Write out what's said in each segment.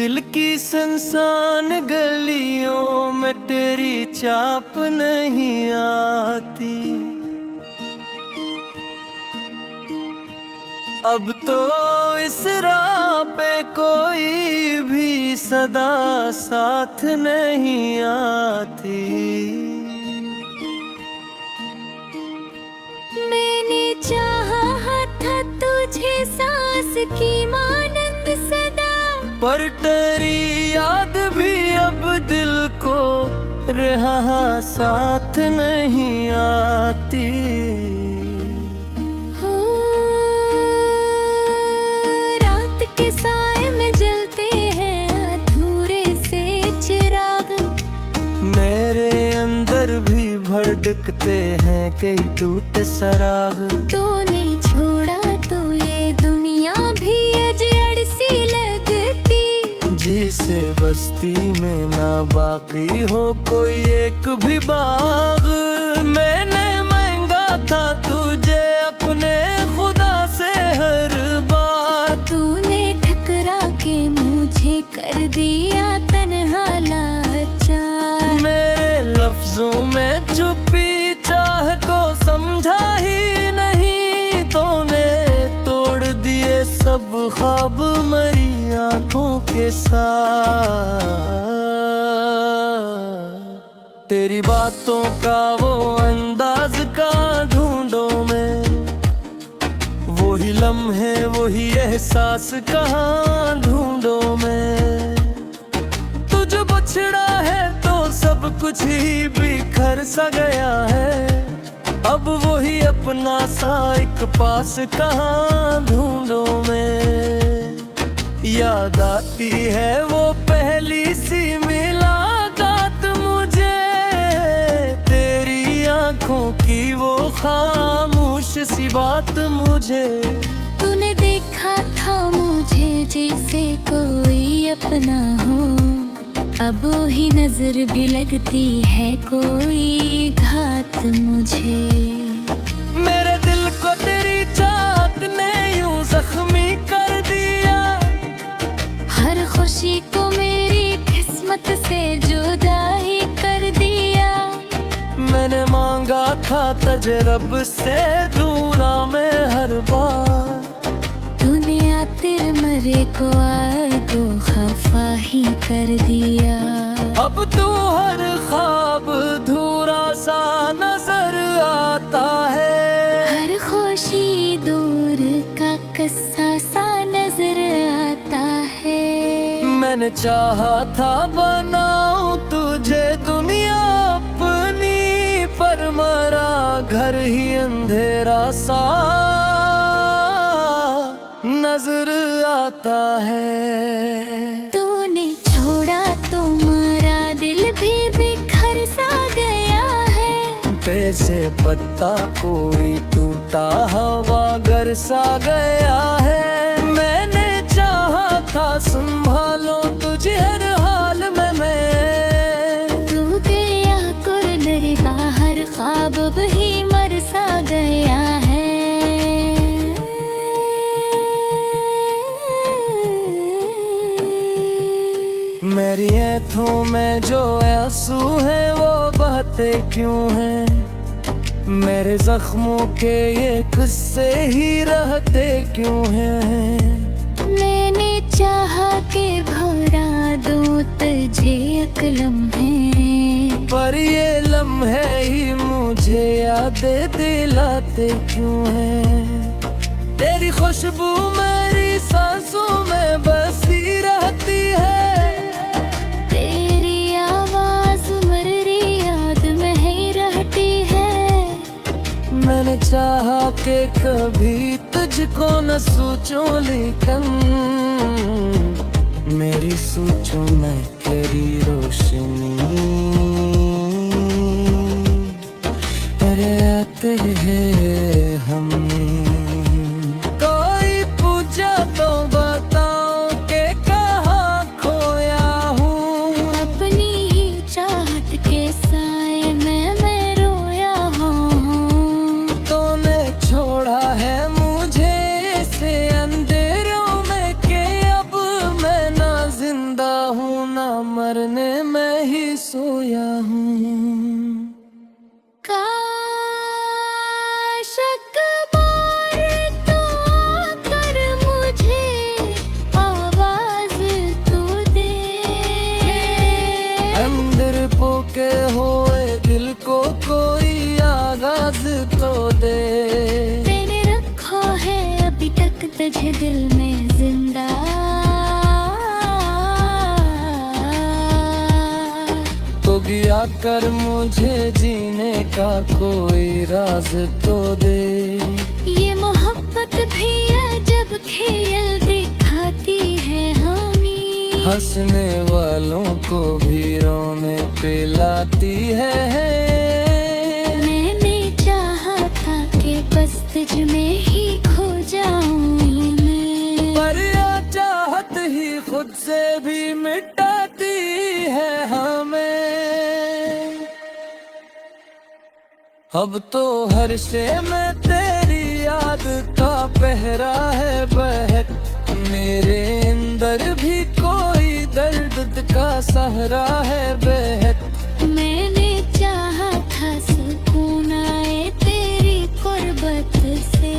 दिल की सुनसान गलियों में तेरी चाप नहीं आती। अब तो इस राह पे कोई भी सदा साथ नहीं आती। मैंने चाहा था तुझे सांस की मानंद सदा, पर तेरी याद भी अब दिल को रहा साथ नहीं आती। हो रात के साए में जलते हैं अधूरे से चिराग, मेरे अंदर भी भड़कते हैं कई टूटे सराग। तूने छोड़ा तो ये दुनिया भी अजड़ सी लगती, जिसे बस्ती में ना बाकी हो कोई एक भी बाग। मैंने मांगा था तुझे अपने खुदा से हर बार, तूने ठकरा के मुझे कर दिया तन्हा लाचार। मेरे लफ्जों में छुपी चाह को समझा ही नहीं तूने, तोड़ दिए सब ख्वाब मरी आंखों के साथ। तेरी बातों का वो अंदाज का ढूंढो मैं, वही लम्हे वही एहसास कहाँ ढूंढो मैं। तुझ बछड़ा है तो सब कुछ ही बिखर सा गया है, अब वही अपना सा एक पास कहाँ ढूंढो मैं। याद आती है वो पहली सी मुलाकात मुझे, तेरी आंखों की वो खामोश सी बात मुझे। तूने देखा था मुझे जैसे कोई अपना हो, अब ही नजर भी लगती है कोई घात मुझे। मेरे दिल को तेरी चाहत ने यूं जख्मी कर दिया, हर खुशी को मेरी किस्मत से जुदा ही कर दिया। मैंने मांगा था तुझे रब से दूरा में हर बार, तूने आते मरे को आगो खफा ही कर दिया। अब तू हर ख्वाब धूरा सा नजर आता है, हर खुशी दूर का किस्सा सा नजर आता है। मैंने चाहा था बनाऊं तुझे दुनिया अपनी, पर मरा घर ही अंधेरा सा नजर आता है। तूने छोड़ा तो मेरा दिल भी बिखर सा गया है, जैसे पत्ता कोई टूटा हवा गर सा गया है। मैंने चाहा था संभालो तुझे हर हाल में मैं, तू गया कुरनरी बाहर ख्वाब भी मर सा गया है। मेरी आँखों में जो आंसू है वो बहते क्यों हैं, मेरे जख्मों के ये किस्से ही रहते क्यों हैं। मैंने चाहा के भरा दूं तुझे एक लम्हे, पर ये लम्हे ही मुझे यादें दिलाते क्यों हैं। तेरी खुशबू मेरी सांसों में बसी रहती है, तेरी आवाज मेरी याद में ही रहती है। मैंने चाहा कि कभी तुझको न सोचूं, लेकिन मेरी सोचों में तेरी रोशनी तेरे आते हैं हम। कोई पूछा तो बताओ कि कहाँ खोया हूँ, अपनी ही चाहत के साए में मैं रोया हूँ। तूने छोड़ा है मुझे से अंधेरों में के अब मैं ना जिंदा मैं ही सोया हूँ। काश अखबार तो आकर मुझे आवाज तो दे, अंदर पोके हुए दिल को कोई आगाज तो दे। मैंने रखा है अभी तक तुझे दिल में जिंदा, तो गिया कर मुझे जीने का कोई राज तो दे। ये मोहब्बत भी अजब खेल दिखाती है हमें, हंसने वालों को भी रोने पे लाती है। मैंने चाहा था कि बस तुझ में ही खो जाऊं मैं, पर यह चाहत ही खुद से भी मिटाती है हमें। अब तो हर शे में तेरी याद का पहरा है बहक, मेरे अंदर भी कोई दर्द का सहरा है बहक। मैंने चाहा था सुकून आए तेरी कुर्बत से,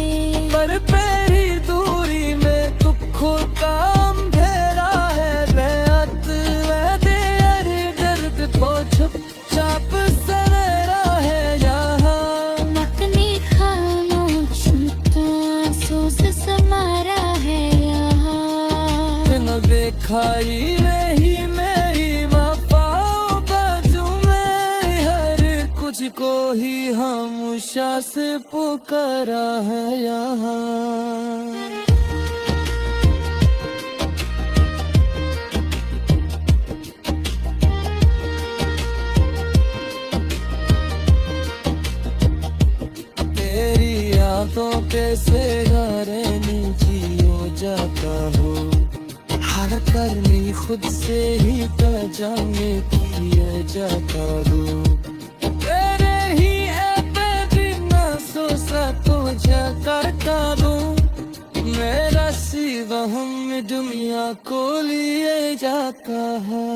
पर तेरी दूरी में दुखों का अंधेरा है बेअत। तेरे दर्द को छुप छाप सवेरा है यहाँ, अपनी खामोश आंसू से समारा है यहाँ। बिन दिखाई नहीं मेरी वफाओं बाजू में, हर कुछ को ही खामोशा से पुकारा है यहाँ। तेरी यादों के सेगारे जियो जाता हो, हर करनी खुद से ही पहचाने किया जाता हो। तेरे ही ऐपे बिना सोचा तुझे करता दूं, मेरा सिवा हम दुनिया को लिए जाता है।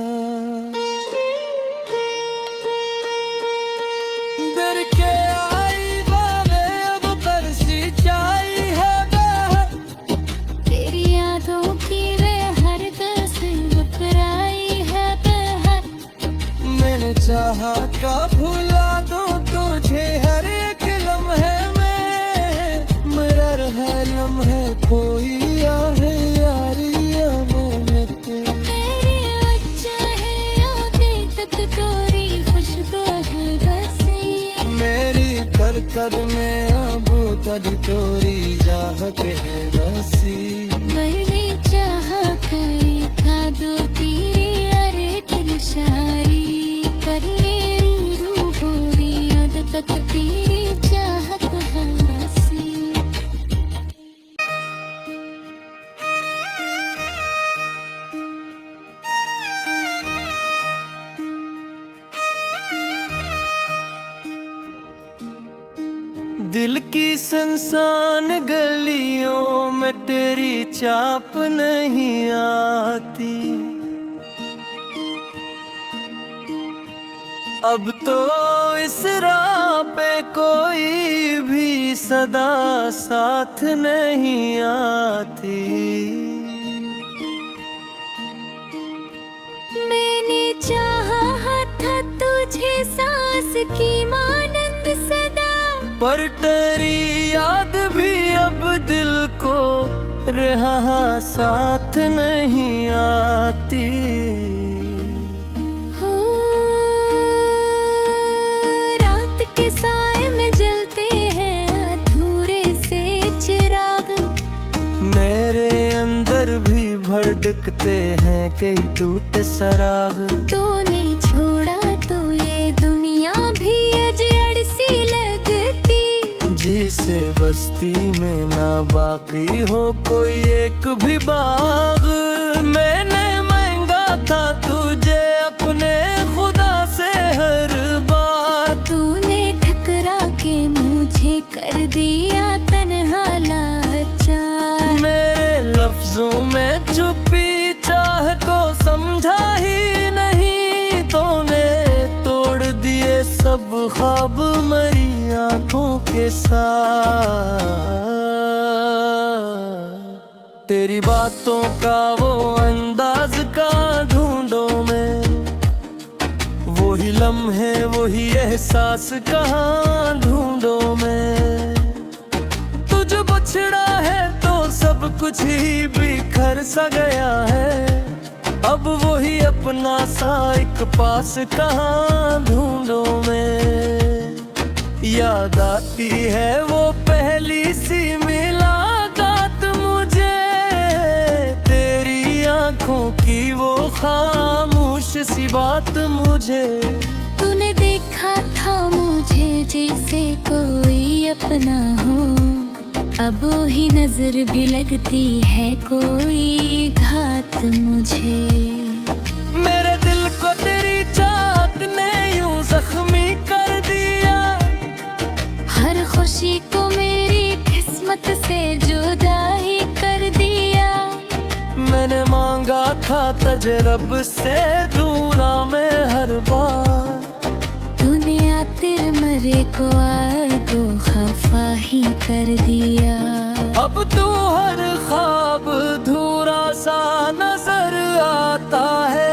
डर के आई बाबे अब बरसी चाई है बहर, तेरी यादों की वे हर दस मुकराई है बहर। मैंने चाहा का भुला दूं तुझे हर एक लम्हे में, मरर है लम्हे कोई यारे यारिया में मेरी अच्छा है आगे तक तोरी खुशबू है बसी, मेरी कर कर में अब तक तोरी चाहत है बसी। मैंने चाहा कई था दो तेरी अरे दिल शारी, पर मेरी रूह पूरी अद तक तेरी चाहत है बसी। दिल की संसान गलियों में तेरी चाप नहीं आती, अब तो इस राह पे कोई भी सदा साथ नहीं आती। मैंने चाहा था तुझे सांस की मानंद सदा, पर तेरी याद भी अब दिल को रहा साथ नहीं आती। हो रात के साए में जलते हैं अधूरे से चिराग, मेरे अंदर भी भड़कते हैं कई टूटे सराग। तूने छोड़ा तो ये दुनिया भी अजड़ सी लगती, जिसे बस्ती में ना बाकी हो कोई एक भी बाग। मैंने मांगा था तुझे अपने खुदा से हर बार, तूने ठकरा के मुझे कर दिया तन्हा लाचार। मेरे लफ्जों में छुपी चाह को समझा ही नहीं तो ख्वाब मेरी आंखों के साथ। तेरी बातों का वो अंदाज का ढूंढो मैं, वही लम्हे वही एहसास कहाँ ढूंढो मैं। तुझ बछड़ा है तो सब कुछ ही बिखर सा गया है, अब वही अपना सा एक पास कहाँ ढूंढो मैं। याद आती है वो पहली सी मुलाकात मुझे, तेरी आंखों की वो खामोश सी बात मुझे। तूने देखा था मुझे जैसे कोई अपना हो, अब ही नजर भी लगती है कोई घात मुझे। मेरे दिल को तेरी चाहत ने यूं जख्मी कर दिया, हर खुशी को मेरी किस्मत से जुदा ही कर दिया। मैंने मांगा था तजरब से दूरा में हर बार, तूने आते मरे को आगो खफा ही कर दिया। अब तू हर ख्वाब धूरा सा नजर आता है,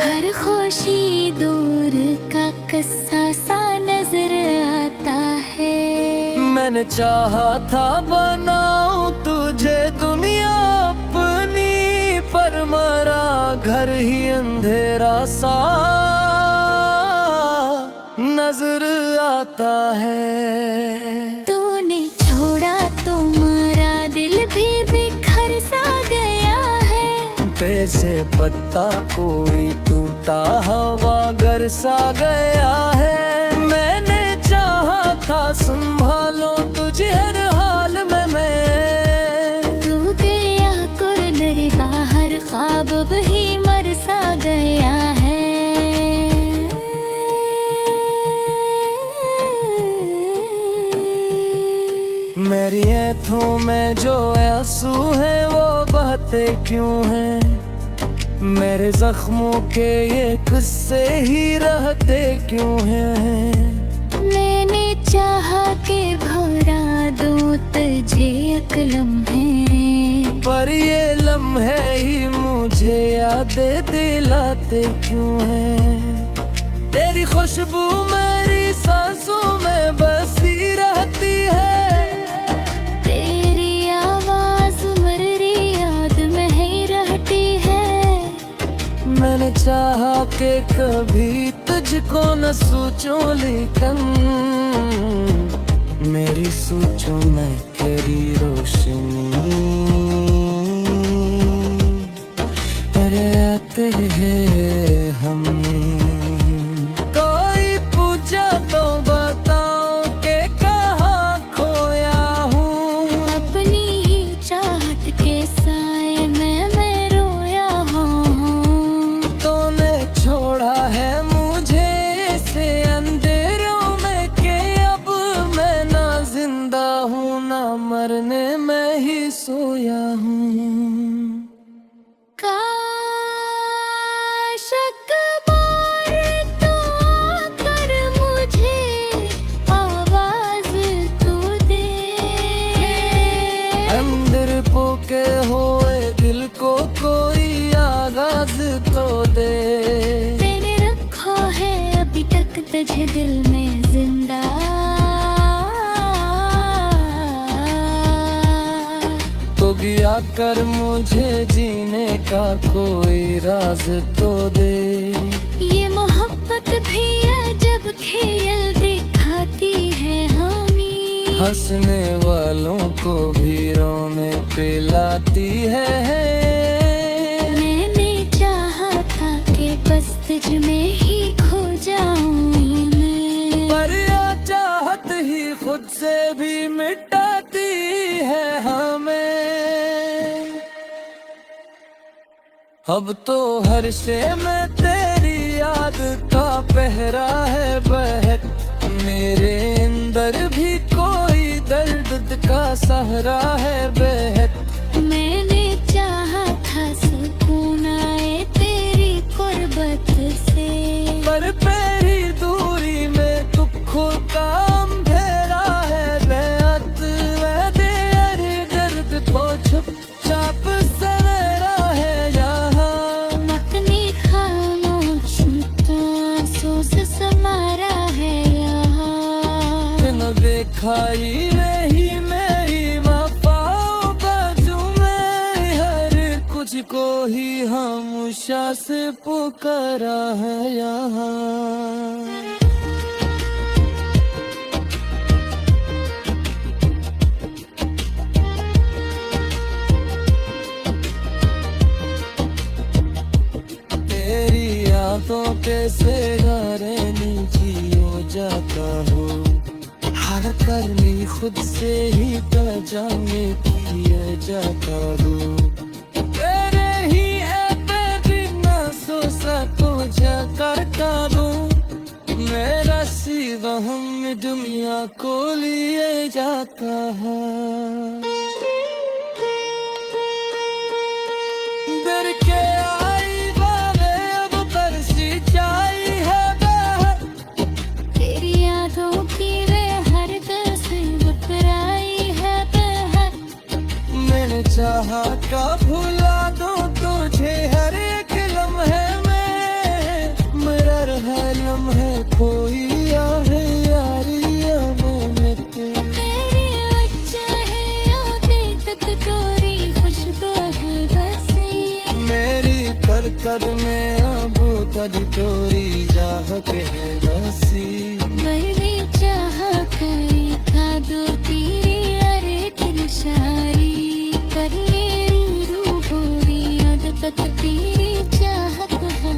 हर खुशी दूर का किस्सा सा नजर आता है। मैंने चाहा था बनाऊं तुझे दुनिया अपनी, पर मरा घर ही अंधेरा सा नजर आता है। तूने छोड़ा तो मेरा दिल भी बिखर सा गया है, जैसे पत्ता कोई टूटा हवा गर सा गया है। मैंने चाहा था संभालो तुझे हर हाल में मैं, तू गया कुरनर बाहर ख्वाब भी मर सा गया है। मेरी आँखों में जो आंसू है वो बहते क्यों हैं, मेरे जख्मों के ये किस्से ही रहते क्यों हैं। मैंने चाहा के भरा दूं तुझे एक लम्हे, पर ये लम्हे ही मुझे यादें दिलाते क्यों हैं। तेरी खुशबू मेरी सांसों में बसी रहती है, तेरी आवाज मेरी याद में ही रहती है। मैंने चाहा कि कभी तुझको न सोचूं, लेकिन मेरी सोचों में तेरी रोशनी तेरे आते हैं हम। कोई पूछा तो बताओ कि कहाँ खोया हूँ, अपनी ही चाहत के साए में मैं रोया हूँ। तूने छोड़ा है मुझे से अंधेरों में के अब मैं ना जिंदा हूँ ना मरने में ही सोया हूँ। काश अकबर तू आकर मुझे आवाज तू दे, अंदर पोके होए दिल को कोई आगाज तो दे। मैंने रखा है अभी तक तुझे दिल में जिंदा, तो गिया कर मुझे जीने का कोई राज तो दे। ये मोहब्बत भी अजब खेल दिखाती है हमें, हंसने वालों को भी रोने पे लाती है। मैंने चाहा था कि बस तुझ में ही खो जाऊं मैं, पर यह चाहत ही खुद से भी मिटाती है हमें। अब तो हर शे में तेरी याद का पहरा है बहक, मेरे अंदर भी कोई दर्द का सहारा है बहक। मैंने चाहा था सुकून आए तेरी कुर्बत से, पर तेरी दूरी में दुख आंखों से समारा है यहाँ। न देखाई नहीं मेरी वफाओं बाजू में, हर कुछ को ही खामोशा से पुकारा है यहाँ। यादों के सेगारे जियो जाता हो, हर करनी खुद से ही पहचाने किया जाता हो। तेरे ही ऐपे बिना सोचा तुझे करता दूं, मेरा सिवा हम दुनिया को लिए जाता है। डर के चाहा का भुला दो तुझे हर एक लम्हे में, मेरा रहा लम्हे कोई आहे यारियां में तेरी वजह है आते तक तोरी खुशबू है बसी, मेरी कर में अब तक तोरी चाहत है बसी। मेरी चाह कई था दो तेरी अरे तेरी शारी, पर ये रू रू हो रही आदत तेरी चाहत है।